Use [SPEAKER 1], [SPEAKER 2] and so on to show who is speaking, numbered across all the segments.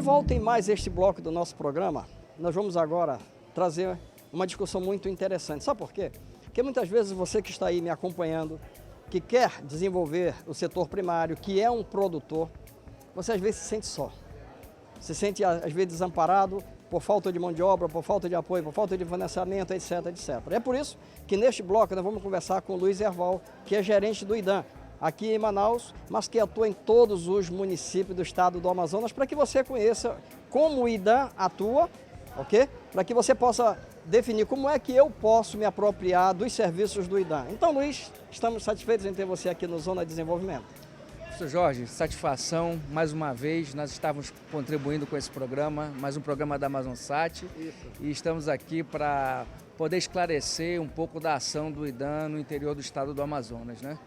[SPEAKER 1] volta em mais este bloco do nosso programa, nós vamos agora trazer uma discussão muito interessante. Sabe por quê? Porque muitas vezes você que está aí me acompanhando, que quer desenvolver o setor primário, que é um produtor, você às vezes se sente só. Se sente às vezes desamparado por falta de mão de obra, por falta de apoio, por falta de financiamento, etc, etc. É por isso que neste bloco nós vamos conversar com o Luiz Herval, que é gerente do IDAM, aqui em Manaus, mas que atua em todos os municípios do estado do Amazonas, para que você conheça como o IDAM atua, ok? Para que você possa definir como é que eu posso me apropriar dos serviços do IDAM. Então, Luiz, estamos satisfeitos em ter você aqui no Zona de Desenvolvimento.
[SPEAKER 2] Professor Jorge, satisfação, mais uma vez, nós estávamos contribuindo com esse programa, mais um programa da AmazonSat. Isso. E estamos aqui para poder esclarecer um pouco da ação do IDAM no interior do estado do Amazonas, né?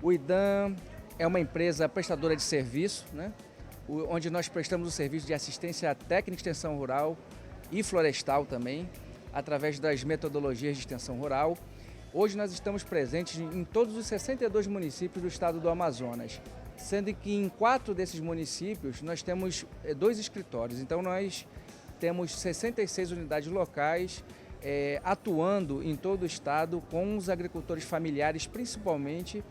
[SPEAKER 2] O IDAM é uma empresa prestadora de serviço, né? Onde nós prestamos o serviço de assistência técnica de extensão rural e florestal também, através das metodologias de extensão rural. Hoje nós estamos presentes em todos os 62 municípios do estado do Amazonas, sendo que em 4 desses municípios nós temos 2 escritórios. Então nós temos 66 unidades locais atuando em todo o estado com os agricultores familiares, principalmente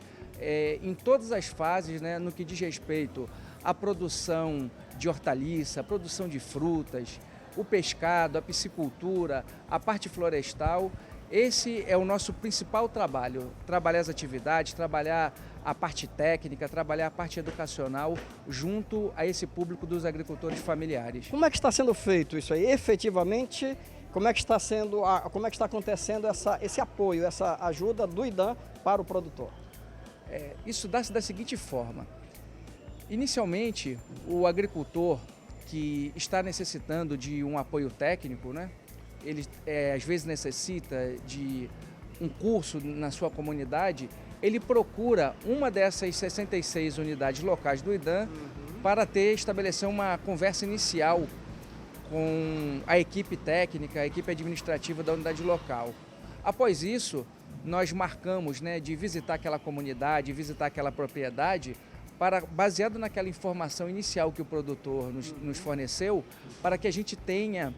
[SPEAKER 2] em todas as fases, né, no que diz respeito à produção de hortaliça, à produção de frutas, o pescado, a piscicultura, a parte florestal. Esse é o nosso principal trabalho, trabalhar as atividades, trabalhar a parte técnica, trabalhar a parte educacional junto a esse público dos agricultores familiares.
[SPEAKER 1] Como é que está sendo feito isso aí? Efetivamente, como é que está acontecendo esse apoio, essa ajuda do IDAM para o produtor?
[SPEAKER 2] Isso dá-se da seguinte forma. Inicialmente, o agricultor que está necessitando de um apoio técnico, né? Ele às vezes necessita de um curso na sua comunidade, ele procura uma dessas 66 unidades locais do IDAM para estabelecer uma conversa inicial com a equipe técnica, a equipe administrativa da unidade local. Após isso, nós marcamos, né, de visitar aquela comunidade, visitar aquela propriedade, baseado naquela informação inicial que o produtor nos forneceu, para que a gente tenha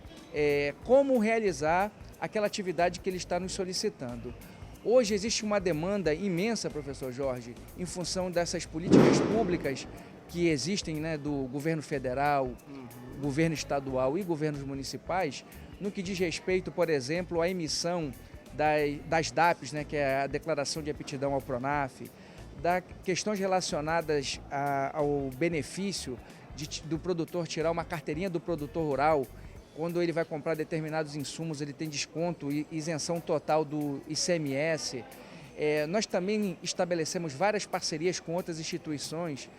[SPEAKER 2] como realizar aquela atividade que ele está nos solicitando. Hoje existe uma demanda imensa, professor Jorge, em função dessas políticas públicas que existem, né, do governo federal, governo estadual e governos municipais, no que diz respeito, por exemplo, à emissão das DAPs, né, que é a Declaração de Aptidão ao PRONAF, questões relacionadas ao benefício do produtor tirar uma carteirinha do produtor rural. Quando ele vai comprar determinados insumos, ele tem desconto e isenção total do ICMS. Nós também estabelecemos várias parcerias com outras instituições,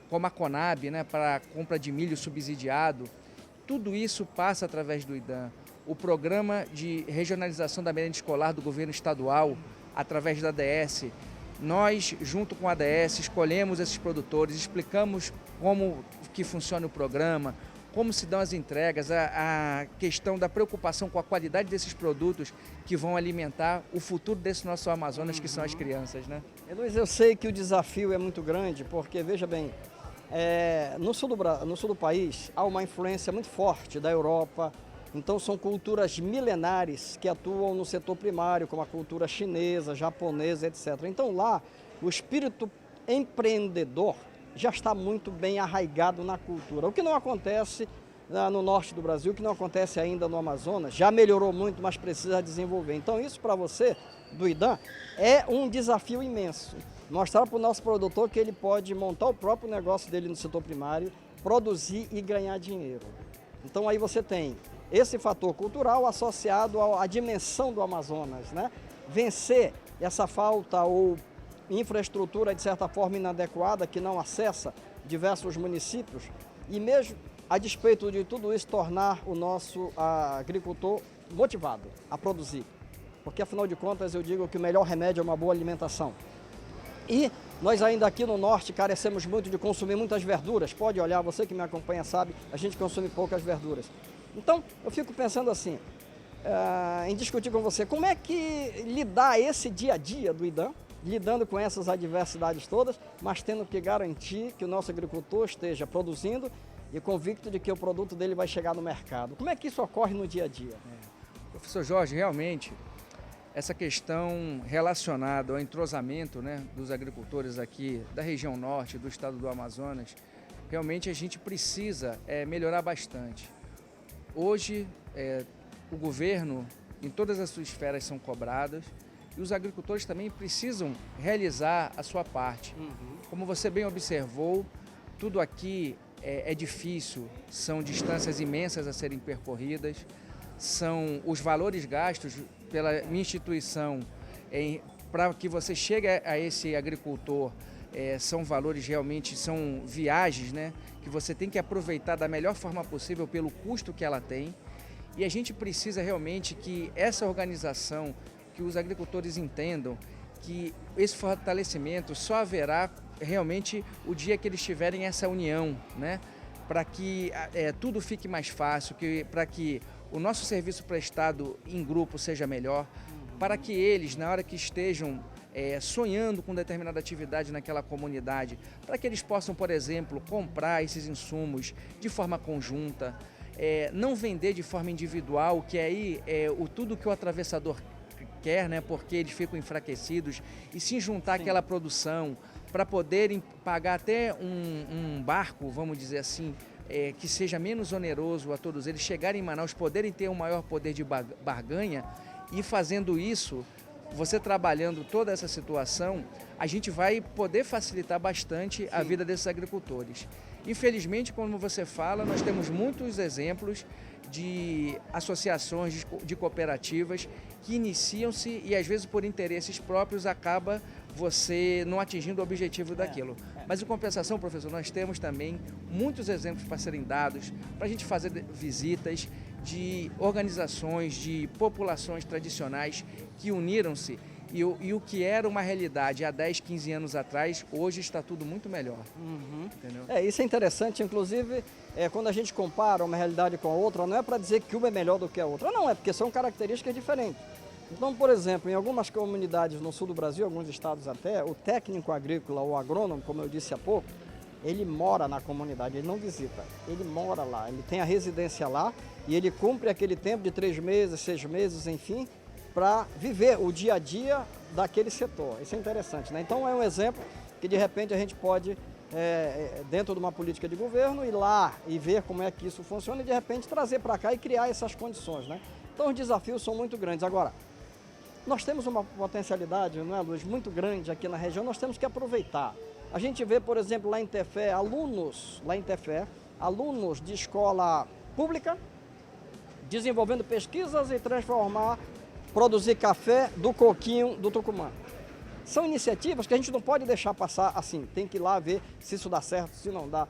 [SPEAKER 2] como a Conab, né, para a compra de milho subsidiado. Tudo isso passa através do IDAM. O programa de regionalização da merenda escolar do governo estadual, através da ADS, nós, junto com a ADS, escolhemos esses produtores, explicamos como que funciona o programa, como se dão as entregas, a questão da preocupação com a qualidade desses produtos que vão alimentar o futuro desse nosso Amazonas, que são as crianças, né?
[SPEAKER 1] Luiz, eu sei que o desafio é muito grande, porque, veja bem, no sul do país há uma influência muito forte da Europa. Então são culturas milenares que atuam no setor primário, como a cultura chinesa, japonesa, etc. Então lá o espírito empreendedor já está muito bem arraigado na cultura. O que não acontece no norte do Brasil, o que não acontece ainda no Amazonas, já melhorou muito, mas precisa desenvolver. Então isso para você, do IDAM, é um desafio imenso. Mostrar para o nosso produtor que ele pode montar o próprio negócio dele no setor primário, produzir e ganhar dinheiro. Então aí você tem esse fator cultural associado à dimensão do Amazonas, né? Vencer essa falta ou infraestrutura, de certa forma, inadequada, que não acessa diversos municípios, e mesmo a despeito de tudo isso, tornar o nosso agricultor motivado a produzir. Porque, afinal de contas, eu digo que o melhor remédio é uma boa alimentação. E nós ainda aqui no norte carecemos muito de consumir muitas verduras. Pode olhar, você que me acompanha sabe, a gente consome poucas verduras. Então, eu fico pensando assim, em discutir com você, como é que lidar esse dia a dia do IDAM, lidando com essas adversidades todas, mas tendo que garantir que o nosso agricultor esteja produzindo e convicto de que o produto dele vai chegar no mercado. Como é que isso ocorre no dia a dia?
[SPEAKER 2] Professor Jorge, realmente, essa questão relacionada ao entrosamento, né, dos agricultores aqui da região norte, do estado do Amazonas, realmente a gente precisa melhorar bastante. Hoje, o governo, em todas as suas esferas, são cobradas e os agricultores também precisam realizar a sua parte. Como você bem observou, tudo aqui é difícil, são distâncias imensas a serem percorridas, são os valores gastos pela minha instituição para que você chegue a esse agricultor, são valores realmente, são viagens, né, que você tem que aproveitar da melhor forma possível pelo custo que ela tem. E a gente precisa realmente que essa organização, que os agricultores entendam que esse fortalecimento só haverá realmente o dia que eles tiverem essa união, né, para que tudo fique mais fácil, para que o nosso serviço prestado em grupo seja melhor, para que eles, na hora que estejam sonhando com determinada atividade naquela comunidade, para que eles possam, por exemplo, comprar esses insumos de forma conjunta, não vender de forma individual, que aí tudo que o atravessador quer, né, porque eles ficam enfraquecidos, e se juntar àquela produção para poderem pagar até um barco, vamos dizer assim, que seja menos oneroso a todos eles, chegarem em Manaus, poderem ter um maior poder de barganha, e fazendo isso, você trabalhando toda essa situação, a gente vai poder facilitar bastante a vida desses agricultores. Infelizmente, como você fala, nós temos muitos exemplos de associações, de cooperativas que iniciam-se e às vezes por interesses próprios acaba você não atingindo o objetivo daquilo. Mas em compensação, professor, nós temos também muitos exemplos para serem dados, para a gente fazer visitas de organizações, de populações tradicionais que uniram-se e o que era uma realidade há 10, 15 anos atrás, hoje está tudo muito melhor. Entendeu?
[SPEAKER 1] Isso é interessante, inclusive, quando a gente compara uma realidade com a outra, não é para dizer que uma é melhor do que a outra, não, é porque são características diferentes. Então, por exemplo, em algumas comunidades no sul do Brasil, alguns estados até, o técnico agrícola ou agrônomo, como eu disse há pouco, ele mora na comunidade, ele não visita, ele mora lá, ele tem a residência lá e ele cumpre aquele tempo de 3 meses, 6 meses, enfim, para viver o dia a dia daquele setor. Isso é interessante, né? Então é um exemplo que de repente a gente pode, dentro de uma política de governo, ir lá e ver como é que isso funciona e de repente trazer para cá e criar essas condições, né? Então os desafios são muito grandes. Agora, nós temos uma potencialidade, não é, Luiz, muito grande aqui na região, nós temos que aproveitar. A gente vê, por exemplo, lá em Tefé, alunos de escola pública, desenvolvendo pesquisas e produzir café do coquinho do Tucumã. São iniciativas que a gente não pode deixar passar assim, tem que ir lá ver se isso dá certo, se não dá.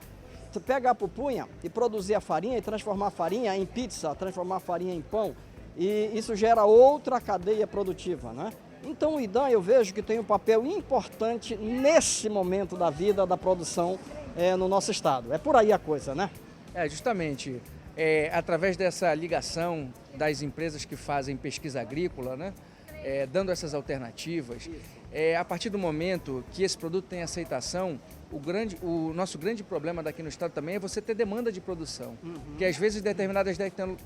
[SPEAKER 1] Você pega a pupunha e produzir a farinha e transformar a farinha em pizza, transformar a farinha em pão, e isso gera outra cadeia produtiva, né? Então o IDAM eu vejo que tem um papel importante nesse momento da vida da produção no nosso estado. É por aí a coisa, né?
[SPEAKER 2] Justamente, através dessa ligação das empresas que fazem pesquisa agrícola, né, dando essas alternativas, a partir do momento que esse produto tem aceitação, o nosso grande problema daqui no estado também é você ter demanda de produção. Porque às vezes determinadas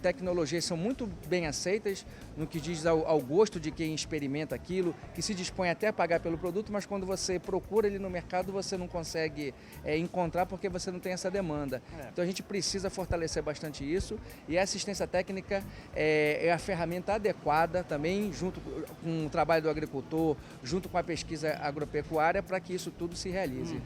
[SPEAKER 2] tecnologias são muito bem aceitas no que diz ao gosto de quem experimenta aquilo, que se dispõe até a pagar pelo produto, mas quando você procura ele no mercado você não consegue encontrar porque você não tem essa demanda. Então a gente precisa fortalecer bastante isso e a assistência técnica é a ferramenta adequada também, junto com o trabalho do agricultor, junto com a pesquisa agropecuária, para que isso tudo se realize.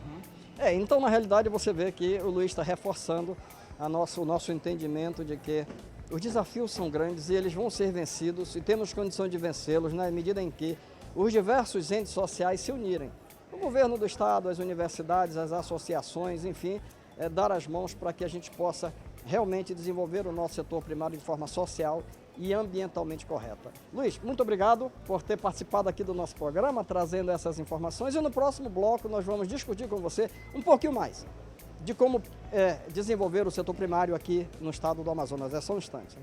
[SPEAKER 1] Então na realidade você vê que o Luiz está reforçando o nosso entendimento de que os desafios são grandes e eles vão ser vencidos e temos condições de vencê-los na medida em que os diversos entes sociais se unirem. O governo do estado, as universidades, as associações, enfim, dar as mãos para que a gente possa realmente desenvolver o nosso setor primário de forma social e ambientalmente correta. Luiz, muito obrigado por ter participado aqui do nosso programa, trazendo essas informações, e no próximo bloco nós vamos discutir com você um pouquinho mais de como desenvolver o setor primário aqui no estado do Amazonas. É só um instante.